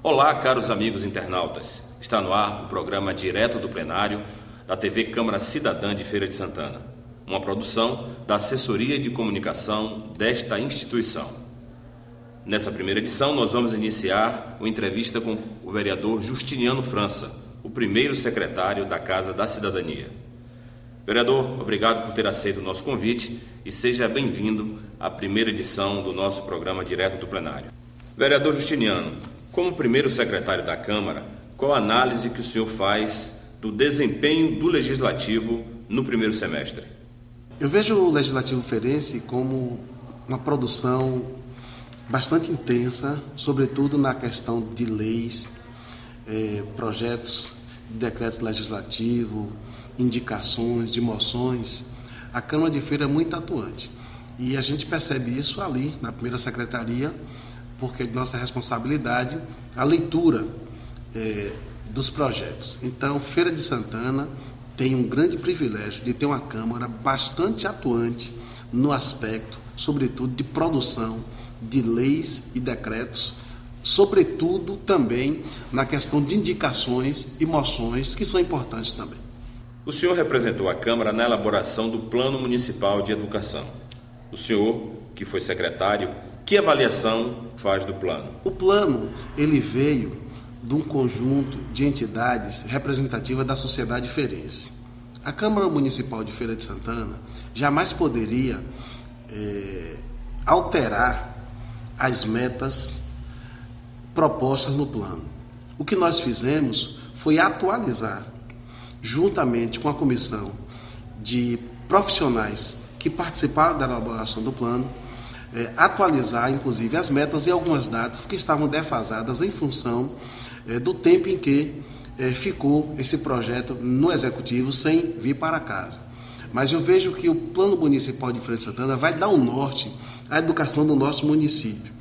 Olá, caros amigos internautas. Está no ar o programa Direto do Plenário da TV Câmara Cidadã de Feira de Santana, uma produção da Assessoria de Comunicação desta instituição. Nessa primeira edição, nós vamos iniciar uma entrevista com o vereador Justiniano França, o primeiro secretário da Casa da Cidadania. Vereador, obrigado por ter aceito o nosso convite e seja bem-vindo à primeira edição do nosso programa Direto do Plenário. Vereador Justiniano, como primeiro secretário da Câmara, qual a análise que o senhor faz do desempenho do Legislativo no primeiro semestre? Eu vejo o Legislativo feirense como uma produção bastante intensa, sobretudo na questão de leis, projetos de decretos legislativos, indicações, de moções. A Câmara de Feira é muito atuante e a gente percebe isso ali na primeira secretaria, porque é de nossa responsabilidade a leitura dos projetos. Então, Feira de Santana tem um grande privilégio de ter uma Câmara bastante atuante no aspecto, sobretudo, de produção de leis e decretos, sobretudo também na questão de indicações e moções, que são importantes também. O senhor representou a Câmara na elaboração do Plano Municipal de Educação. O senhor, que foi secretário, que avaliação faz do plano? O plano, ele veio de um conjunto de entidades representativas da sociedade feirense. A Câmara Municipal de Feira de Santana jamais poderia alterar as metas propostas no plano. O que nós fizemos foi atualizar, juntamente com a comissão de profissionais que participaram da elaboração do plano, atualizar, inclusive, as metas e algumas datas que estavam defasadas em função do tempo em que ficou esse projeto no Executivo sem vir para casa. Mas eu vejo que o Plano Municipal de Feira de Santana vai dar um norte à educação do nosso município.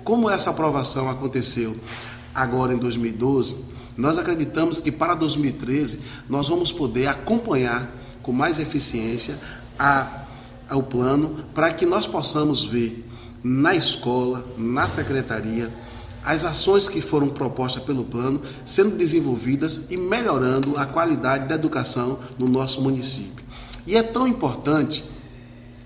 Como essa aprovação aconteceu agora em 2012, nós acreditamos que para 2013 nós vamos poder acompanhar com mais eficiência ao plano, para que nós possamos ver na escola, na secretaria, as ações que foram propostas pelo plano sendo desenvolvidas e melhorando a qualidade da educação no nosso município. E é tão importante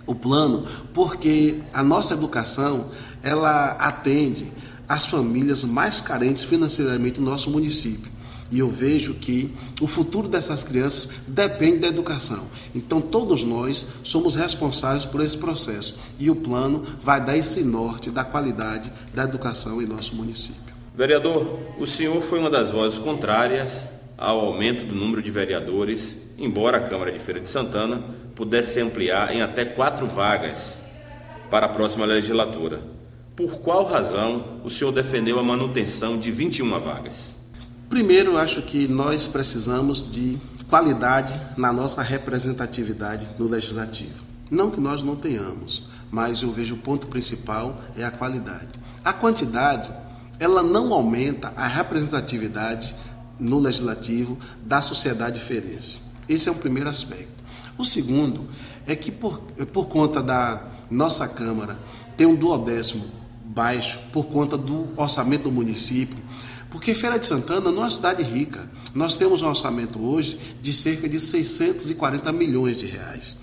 o plano porque a nossa educação, ela atende as famílias mais carentes financeiramente do nosso município. E eu vejo que o futuro dessas crianças depende da educação. Então, todos nós somos responsáveis por esse processo. E o plano vai dar esse norte da qualidade da educação em nosso município. Vereador, o senhor foi uma das vozes contrárias ao aumento do número de vereadores, embora a Câmara de Feira de Santana pudesse ampliar em até 4 vagas para a próxima legislatura. Por qual razão o senhor defendeu a manutenção de 21 vagas? Primeiro, eu acho que nós precisamos de qualidade na nossa representatividade no Legislativo. Não que nós não tenhamos, mas eu vejo o ponto principal é a qualidade. A quantidade, ela não aumenta a representatividade no Legislativo da sociedade feirense. Esse é o primeiro aspecto. O segundo é que por conta da nossa Câmara ter um duodécimo baixo, por conta do orçamento do município, porque Feira de Santana não é uma cidade rica. Nós temos um orçamento hoje de cerca de 640 milhões de reais.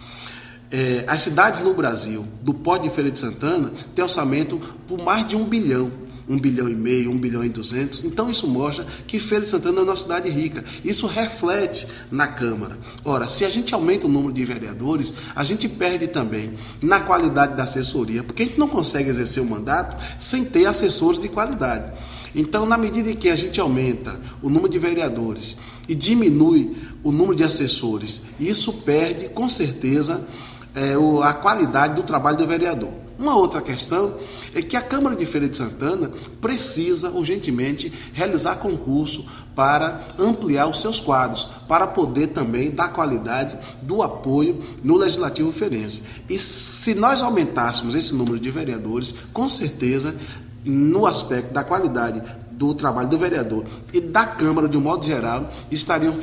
As cidades no Brasil, do Pórto de Feira de Santana, têm orçamento por mais de 1 bilhão. 1,5 bilhão, 1,2 bilhões. Então isso mostra que Feira de Santana é uma cidade rica. Isso reflete na Câmara. Ora, se a gente aumenta o número de vereadores, a gente perde também na qualidade da assessoria, porque a gente não consegue exercer o mandato sem ter assessores de qualidade. Então, na medida em que a gente aumenta o número de vereadores e diminui o número de assessores, isso perde, com certeza, a qualidade do trabalho do vereador. Uma outra questão é que a Câmara de Feira de Santana precisa urgentemente realizar concurso para ampliar os seus quadros, para poder também dar qualidade do apoio no Legislativo feirense. E se nós aumentássemos esse número de vereadores, com certeza, no aspecto da qualidade do trabalho do vereador e da Câmara, de um modo geral, estariam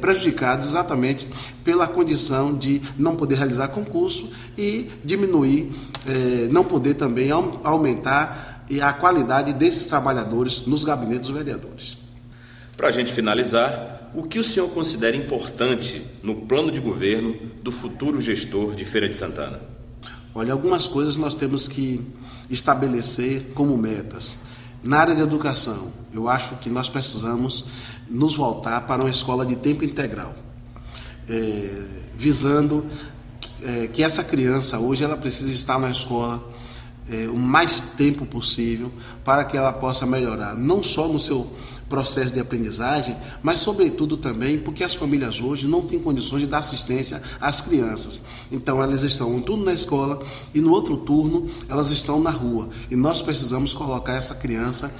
prejudicados exatamente pela condição de não poder realizar concurso e diminuir, não poder também aumentar e a qualidade desses trabalhadores nos gabinetes dos vereadores. Para a gente finalizar, o que o senhor considera importante no plano de governo do futuro gestor de Feira de Santana? Olha, algumas coisas nós temos que estabelecer como metas. Na área da educação, eu acho que nós precisamos nos voltar para uma escola de tempo integral, visando que essa criança hoje ela precisa estar na escola o mais tempo possível para que ela possa melhorar, não só no seu processo de aprendizagem, mas sobretudo também porque as famílias hoje não têm condições de dar assistência às crianças. Então elas estão um turno na escola e no outro turno elas estão na rua. E nós precisamos colocar essa criança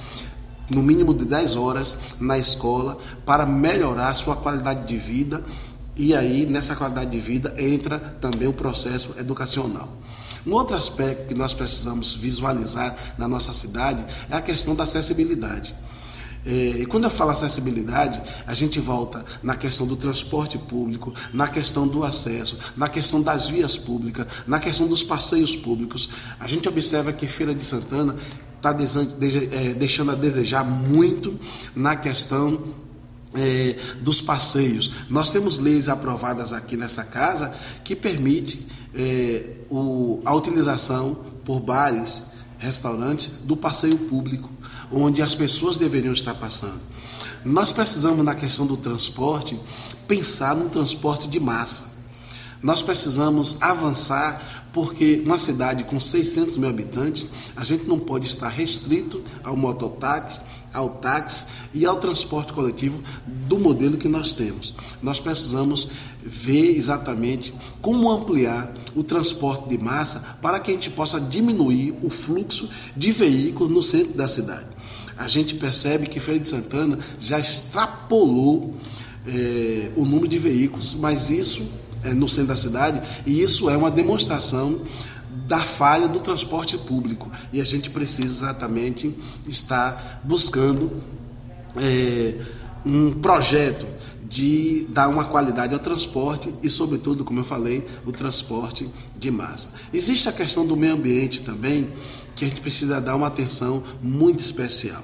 no mínimo de 10 horas na escola para melhorar a sua qualidade de vida, e aí nessa qualidade de vida entra também o processo educacional. Um outro aspecto que nós precisamos visualizar na nossa cidade é a questão da acessibilidade. E quando eu falo acessibilidade, a gente volta na questão do transporte público, na questão do acesso, na questão das vias públicas, na questão dos passeios públicos. A gente observa que Feira de Santana está deixando a desejar muito na questão dos passeios. Nós temos leis aprovadas aqui nessa casa que permite a utilização por bares, restaurantes do passeio público, onde as pessoas deveriam estar passando. Nós precisamos, na questão do transporte, pensar no transporte de massa. Nós precisamos avançar, porque uma cidade com 600 mil habitantes, a gente não pode estar restrito ao mototáxi, ao táxi e ao transporte coletivo do modelo que nós temos. Nós precisamos ver exatamente como ampliar o transporte de massa para que a gente possa diminuir o fluxo de veículos no centro da cidade. A gente percebe que Feira de Santana já extrapolou o número de veículos, mas isso é no centro da cidade, e isso é uma demonstração da falha do transporte público, e a gente precisa exatamente estar buscando um projeto de dar uma qualidade ao transporte e, sobretudo, como eu falei, o transporte de massa. Existe a questão do meio ambiente também, que a gente precisa dar uma atenção muito especial.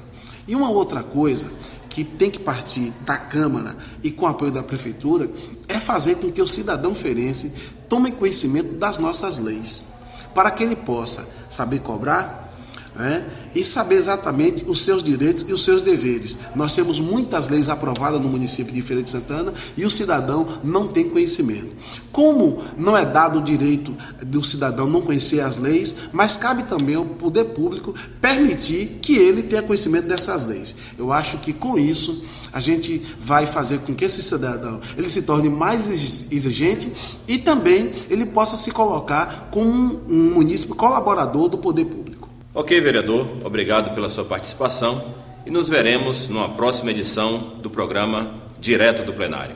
E uma outra coisa que tem que partir da Câmara e com o apoio da Prefeitura é fazer com que o cidadão feirense tome conhecimento das nossas leis, para que ele possa saber cobrar, e saber exatamente os seus direitos e os seus deveres. Nós temos muitas leis aprovadas no município de Feira de Santana e o cidadão não tem conhecimento. Como não é dado o direito do cidadão não conhecer as leis, mas cabe também ao poder público permitir que ele tenha conhecimento dessas leis. Eu acho que com isso a gente vai fazer com que esse cidadão ele se torne mais exigente e também ele possa se colocar como um munícipe colaborador do poder público. Ok, vereador, obrigado pela sua participação e nos veremos numa próxima edição do programa Direto do Plenário.